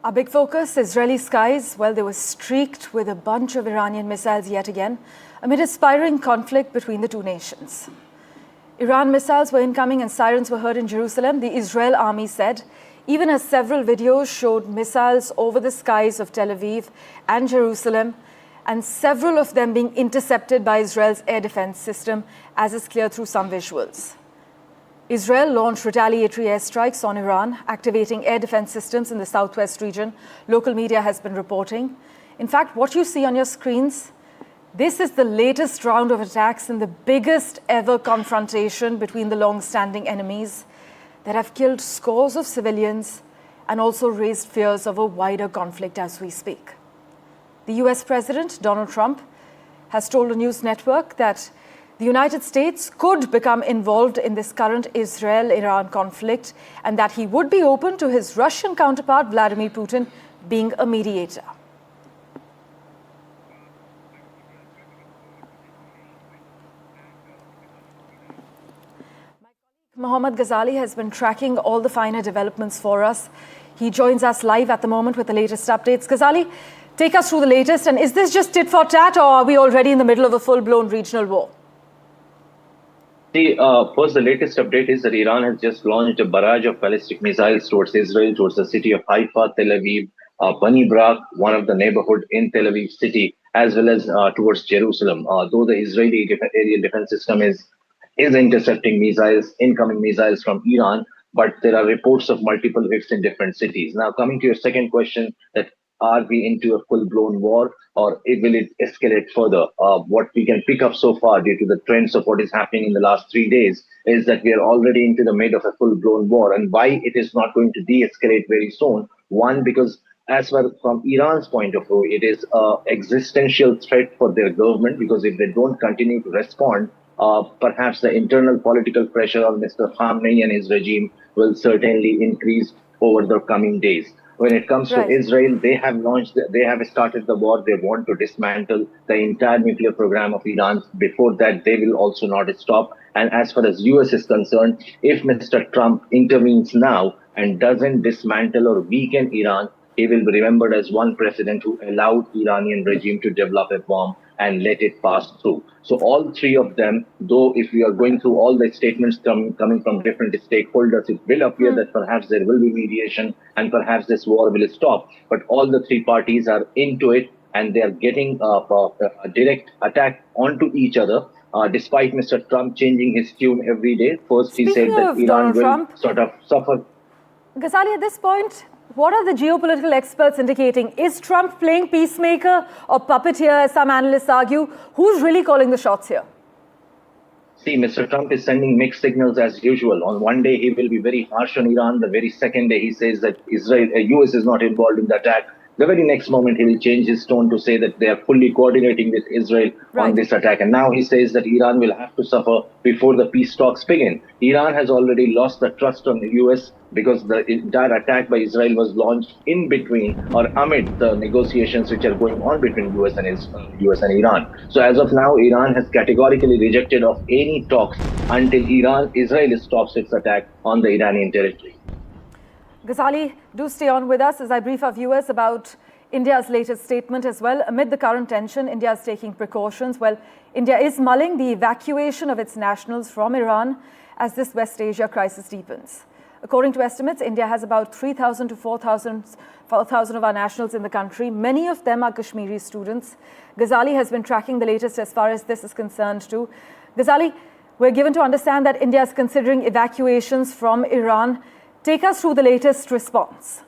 Our big focus, Israeli skies, well, they were streaked with a bunch of Iranian missiles yet again, amid a spiraling conflict between the two nations. Iran missiles were incoming and sirens were heard in Jerusalem, the Israel army said, even as several videos showed missiles over the skies of Tel Aviv and Jerusalem, and several of them being intercepted by Israel's air defense system, as is clear through some visuals. Israel launched retaliatory airstrikes on Iran, activating air defense systems in the southwest region, local media has been reporting. In fact, what you see on your screens, this is the latest round of attacks in the biggest ever confrontation between the long-standing enemies that have killed scores of civilians and also raised fears of a wider conflict as we speak. The US President, Donald Trump, has told a news network that the United States could become involved in this current Israel-Iran conflict and that he would be open to his Russian counterpart, Vladimir Putin, being a mediator. Mohammad Ghazali has been tracking all the finer developments for us. He joins us live at the moment with the latest updates. Ghazali, take us through the latest. And is this just tit for tat, or are we already in the middle of a full-blown regional war? First, the latest update is that Iran has just launched a barrage of ballistic missiles towards Israel, towards the city of Haifa, Tel Aviv, Bani Brak, one of the neighborhood in Tel Aviv city, as well as towards Jerusalem. Though the Israeli aerial defense system is intercepting missiles, incoming missiles from Iran, but there are reports of multiple hits in different cities. Now, coming to your second question, that are we into a full-blown war, or will it escalate further? What we can pick up so far due to the trends of what is happening in the last 3 days is that we are already into the mid of a full-blown war. And why it is not going to de-escalate very soon? One, because as far from Iran's point of view, it is an existential threat for their government, because if they don't continue to respond, perhaps the internal political pressure on Mr. Khamenei and his regime will certainly increase over the coming days. When it comes to Israel, they have started the war. They want to dismantle the entire nuclear program of Iran. Before that, they will also not stop. And as far as US is concerned, if Mr. Trump intervenes now and doesn't dismantle or weaken Iran, he will be remembered as one president who allowed Iranian regime to develop a bomb and let it pass through. So all three of them, though if we are going through all the statements coming from different stakeholders, it will appear that perhaps there will be mediation and perhaps this war will stop. But all the three parties are into it, and they are getting a direct attack onto each other, despite Mr. Trump changing his tune every day. First, he said that Iran will sort of suffer. Ghazali, at this point, what are the geopolitical experts indicating? Is Trump playing peacemaker or puppeteer, as some analysts argue? Who's really calling the shots here? See, Mr. Trump is sending mixed signals as usual. On one day, he will be very harsh on Iran. The very second day, he says that US is not involved in the attack. The very next moment, he will change his tone to say that they are fully coordinating with Israel on this attack. And now he says that Iran will have to suffer before the peace talks begin. Iran has already lost the trust on the US because the entire attack by Israel was launched in between or amid the negotiations which are going on between US and Iran. So as of now, Iran has categorically rejected of any talks until Israel stops its attack on the Iranian territory. Ghazali, do stay on with us as I brief our viewers about India's latest statement as well. Amid the current tension, India is taking precautions. Well, India is mulling the evacuation of its nationals from Iran as this West Asia crisis deepens. According to estimates, India has about 3,000 to 4,000 of our nationals in the country. Many of them are Kashmiri students. Ghazali has been tracking the latest as far as this is concerned too. Ghazali, we're given to understand that India is considering evacuations from Iran. Take us through the latest response.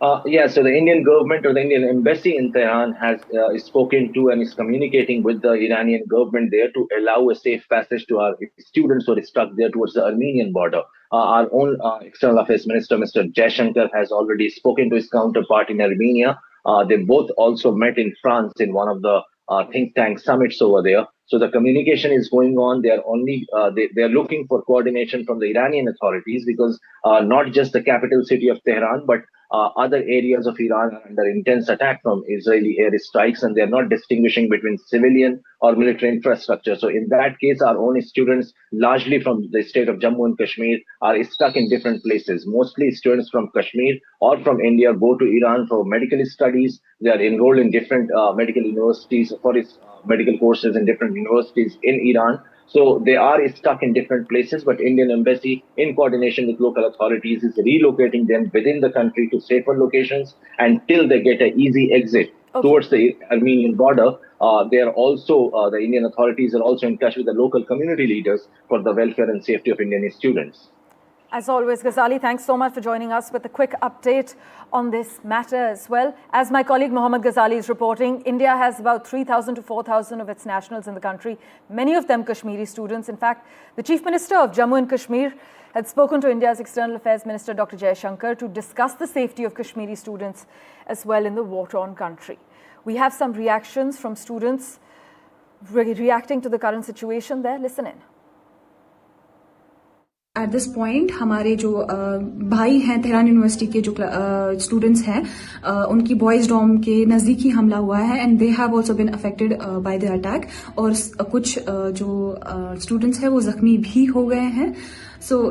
So the Indian government or the Indian embassy in Tehran has spoken to and is communicating with the Iranian government there to allow a safe passage to our students who are stuck there towards the Armenian border. Our own External Affairs Minister, Mr. Jaishankar, has already spoken to his counterpart in Armenia. They both also met in France in one of the think tank summits over there. So the communication is going on. They are only they are looking for coordination from the Iranian authorities, because not just the capital city of Tehran, but other areas of Iran are under intense attack from Israeli airstrikes, and they're not distinguishing between civilian or military infrastructure. So in that case, our own students, largely from the state of Jammu and Kashmir, are stuck in different places. Mostly students from Kashmir or from India go to Iran for medical studies. They are enrolled in different medical universities for its medical courses in different universities in Iran. So they are stuck in different places, but Indian embassy, in coordination with local authorities, is relocating them within the country to safer locations until they get an easy exit towards the Armenian border. They are also the Indian authorities are also in touch with the local community leaders for the welfare and safety of Indian students. As always, Ghazali, thanks so much for joining us with a quick update on this matter as well. As my colleague Mohammad Ghazali is reporting, India has about 3,000 to 4,000 of its nationals in the country, many of them Kashmiri students. In fact, the Chief Minister of Jammu and Kashmir had spoken to India's External Affairs Minister Dr. Jaishankar to discuss the safety of Kashmiri students as well in the war-torn country. We have some reactions from students reacting to the current situation there. Listen in. At this point हमारे जो भाई हैं Tehran university के जो students हैं उनकी boys Dom के नजदीक ही हमला हुआ है and they have also been affected by the attack और कुछ जो स्टूडेंट्स हैं वो जख्मी भी हो गए हैं सो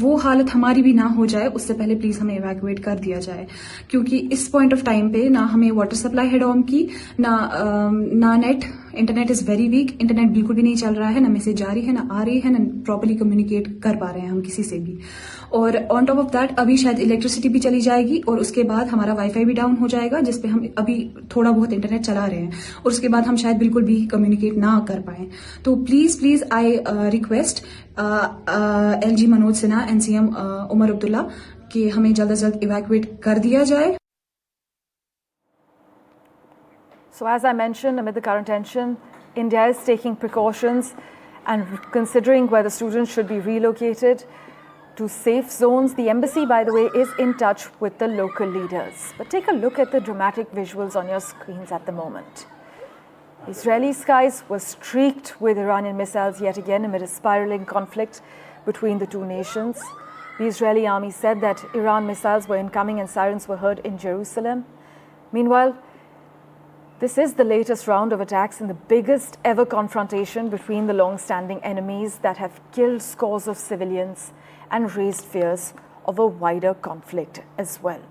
वो हालत हमारी भी ना हो जाए उससे पहले प्लीज हमें इवैक्यूएट कर दिया जाए क्योंकि इस पॉइंट ऑफ टाइम पे ना हमें वाटर सप्लाई है डॉम की ना net internet is very weak internet बिल्कुल भी नहीं चल रहा है ना मैसेज जा रही है ना आ रही है ना प्रॉपर्ली कम्युनिकेट कर पा रहे हैं हम किसी से भी और ऑन टॉप ऑफ दैट अभी शायद इलेक्ट्रिसिटी भी चली जाएगी और उसके बाद हमारा वाईफाई भी डाउन हो जाएगा जिसपे हम अभी थोड़ा बहुत इंटरनेट चला रहे हैं और उसके बाद हम शायद बिल्कुल भी कम्युनिकेट ना कर पाए तो please I request LG Manoj Sinha and CM Omar Abdullah कि हमें जल्द से जल्द इवैक्यूएट कर दिया जाए. So as I mentioned, amid the current tension, India is taking precautions and considering whether students should be relocated to safe zones. The embassy, by the way, is in touch with the local leaders. But take a look at the dramatic visuals on your screens at the moment. Israeli skies were streaked with Iranian missiles yet again amid a spiraling conflict between the two nations. The Israeli army said that Iran missiles were incoming and sirens were heard in Jerusalem. Meanwhile, this is the latest round of attacks in the biggest ever confrontation between the long-standing enemies that have killed scores of civilians and raised fears of a wider conflict as well.